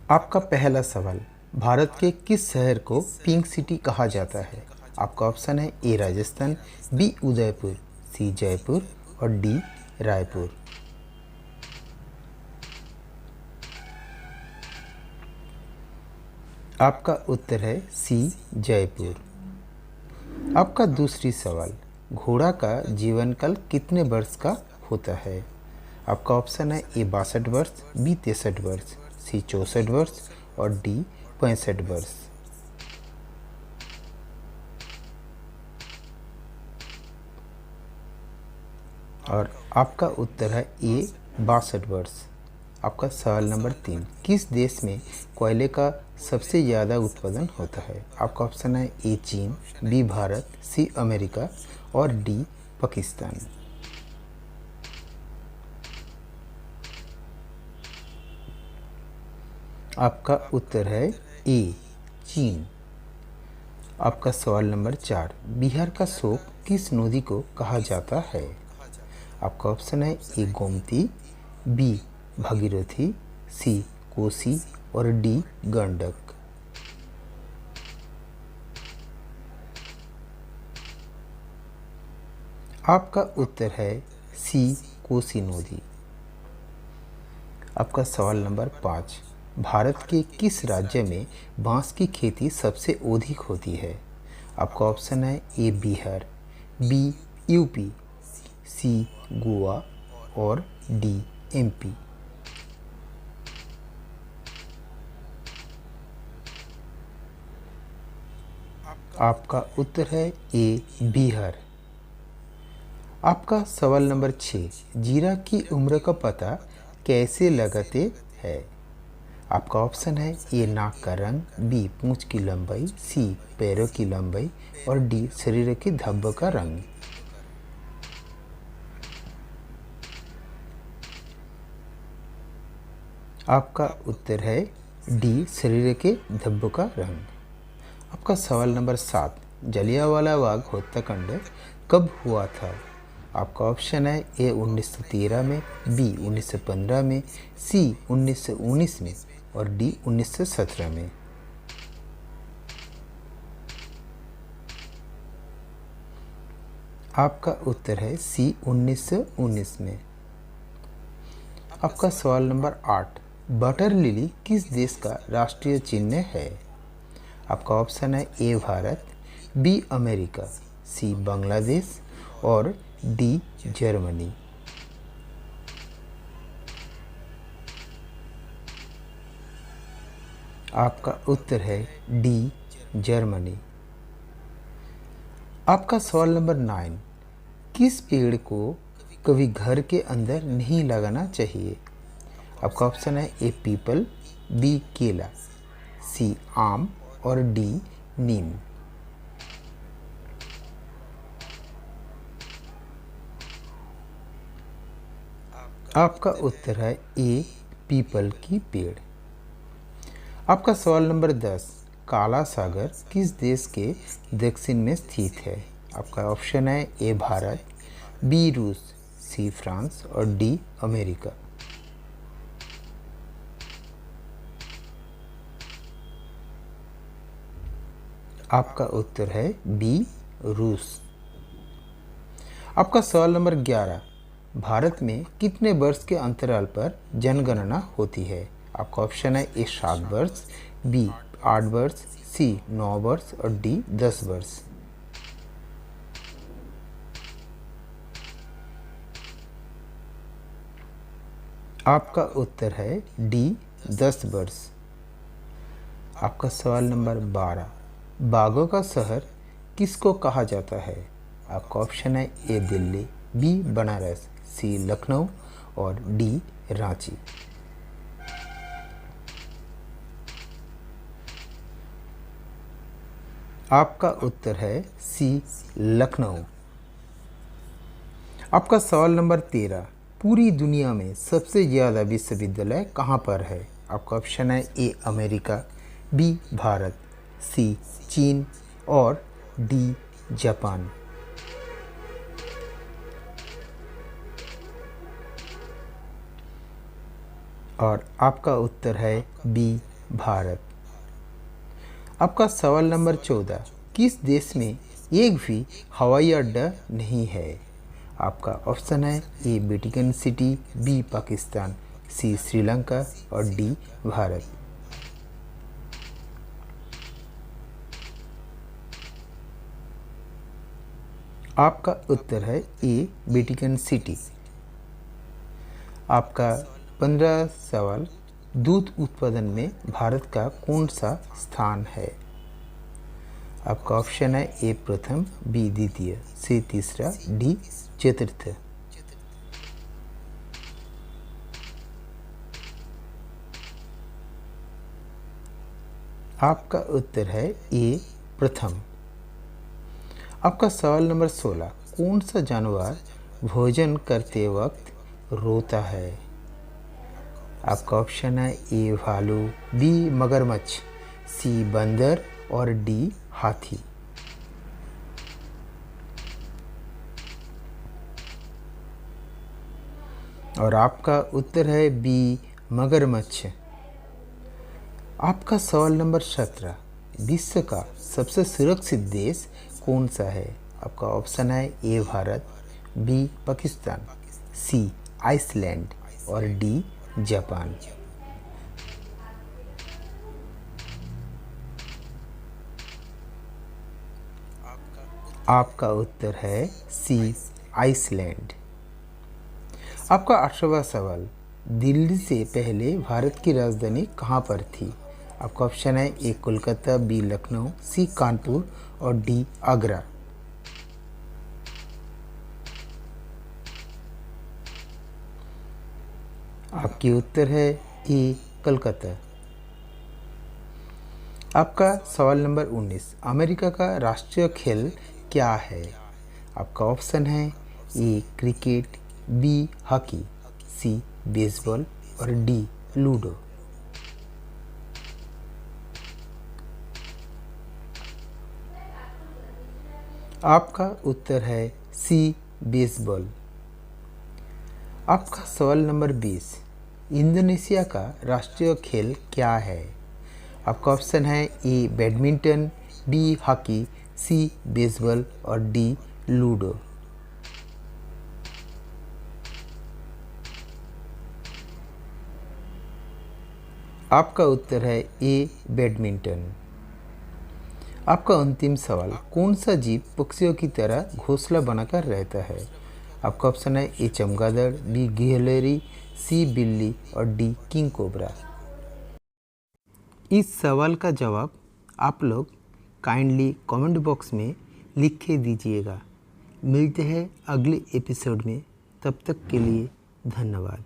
आपका पहला सवाल, भारत के किस शहर को पिंक सिटी कहा जाता है? आपका ऑप्शन है ए राजस्थान, बी उदयपुर, सी जयपुर और डी रायपुर। आपका उत्तर है सी जयपुर। आपका दूसरी सवाल, घोड़ा का जीवन काल कितने वर्ष का होता है? आपका ऑप्शन है ए 62 वर्ष, बी 63 वर्ष, सी 64 वर्ष और डी 65 वर्ष। और आपका उत्तर है ए 62 वर्ष। आपका सवाल नंबर 3, किस देश में कोयले का सबसे ज़्यादा उत्पादन होता है? आपका ऑप्शन है ए चीन, बी भारत, सी अमेरिका और डी पाकिस्तान। आपका उत्तर है ए चीन। आपका सवाल नंबर 4, बिहार का शोक किस नदी को कहा जाता है? आपका ऑप्शन है ए गोमती, बी भागीरथी, सी कोसी और डी गंडक। आपका उत्तर है सी कोसी नदी। आपका सवाल नंबर 5, भारत के किस राज्य में बांस की खेती सबसे अधिक होती है? आपका ऑप्शन है ए बिहार, बी यूपी, सी गोवा और डी एमपी। आपका उत्तर है ए बिहार। आपका सवाल नंबर 6, जीरा की उम्र का पता कैसे लगाते हैं? आपका ऑप्शन है ए नाक का रंग, बी पूंछ की लंबाई, सी पैरों की लंबाई और डी शरीर के धब्बों का रंग। आपका उत्तर है डी शरीर के धब्बों का रंग। आपका सवाल नंबर 7, जलियांवाला बाग हत्याकांड कब हुआ था? आपका ऑप्शन है ए 1913 में, बी 1915 में, सी 1919 में और डी 1917 में। आपका उत्तर है सी 1919 में। आपका सवाल नंबर 8, वाटर लिली किस देश का राष्ट्रीय चिन्ह है? आपका ऑप्शन है ए भारत, बी अमेरिका, सी बांग्लादेश और डी जर्मनी। आपका उत्तर है डी जर्मनी। आपका सवाल नंबर 9, किस पेड़ को कभी घर के अंदर नहीं लगाना चाहिए? आपका ऑप्शन है ए पीपल, बी केला, सी आम और डी नीम। आपका उत्तर है ए पीपल की पेड़। आपका सवाल नंबर 10, काला सागर किस देश के दक्षिण में स्थित है? आपका ऑप्शन है ए भारत, बी रूस, सी फ्रांस और डी अमेरिका। आपका उत्तर है बी रूस। आपका सवाल नंबर 11, भारत में कितने वर्ष के अंतराल पर जनगणना होती है? आपका ऑप्शन है ए 7 वर्ष, बी 8 वर्ष, सी 9 वर्ष और डी 10 वर्ष। आपका उत्तर है डी 10 वर्ष। आपका सवाल नंबर 12, बाघों का शहर किसको कहा जाता है? आपका ऑप्शन है ए दिल्ली, बी बनारस, सी लखनऊ और डी रांची। आपका उत्तर है सी लखनऊ। आपका सवाल नंबर 13, पूरी दुनिया में सबसे ज़्यादा विश्वविद्यालय कहाँ पर है? आपका ऑप्शन है ए अमेरिका, बी भारत, सी चीन और डी जापान। और आपका उत्तर है बी भारत। आपका सवाल नंबर 14, किस देश में एक भी हवाई अड्डा नहीं है? आपका ऑप्शन है ए वेटिकन सिटी, बी पाकिस्तान, सी श्रीलंका और डी भारत। आपका उत्तर है ए वेटिकन सिटी। आपका 15 सवाल, दूध उत्पादन में भारत का कौन सा स्थान है? आपका ऑप्शन है ए प्रथम, बी द्वितीय, सी तीसरा, डी चतुर्थ। आपका उत्तर है ए प्रथम। आपका सवाल नंबर 16, कौन सा जानवर भोजन करते वक्त रोता है? आपका ऑप्शन है ए भालू, बी मगरमच्छ, सी बंदर और डी हाथी। और आपका उत्तर है बी मगरमच्छ। आपका सवाल नंबर 17, विश्व का सबसे सुरक्षित देश कौन सा है? आपका ऑप्शन है ए भारत, बी पाकिस्तान, सी आइसलैंड और डी जापान। आपका उत्तर है सी आइसलैंड। आपका 18वां सवाल, दिल्ली से पहले भारत की राजधानी कहाँ पर थी? आपका ऑप्शन है ए कोलकाता, बी लखनऊ, सी कानपुर और डी आगरा। आपकी उत्तर है ए कलकत्ता। आपका सवाल नंबर 19, अमेरिका का राष्ट्रीय खेल क्या है? आपका ऑप्शन है ए क्रिकेट, बी हॉकी, सी बेसबॉल और डी लूडो। आपका उत्तर है सी बेसबॉल। आपका सवाल नंबर 20, इंडोनेशिया का राष्ट्रीय खेल क्या है? आपका ऑप्शन है A badminton, B hockey, C baseball और डी लूडो। आपका उत्तर है ए बैडमिंटन। आपका अंतिम सवाल, कौन सा जीव पक्षियों की तरह घोंसला बनाकर रहता है? आपका ऑप्शन है ए चमगादड़, बी गिलहरी, सी बिल्ली और डी किंग कोबरा। इस सवाल का जवाब आप लोग काइंडली कमेंट बॉक्स में लिख के दीजिएगा। मिलते हैं अगले एपिसोड में, तब तक के लिए धन्यवाद।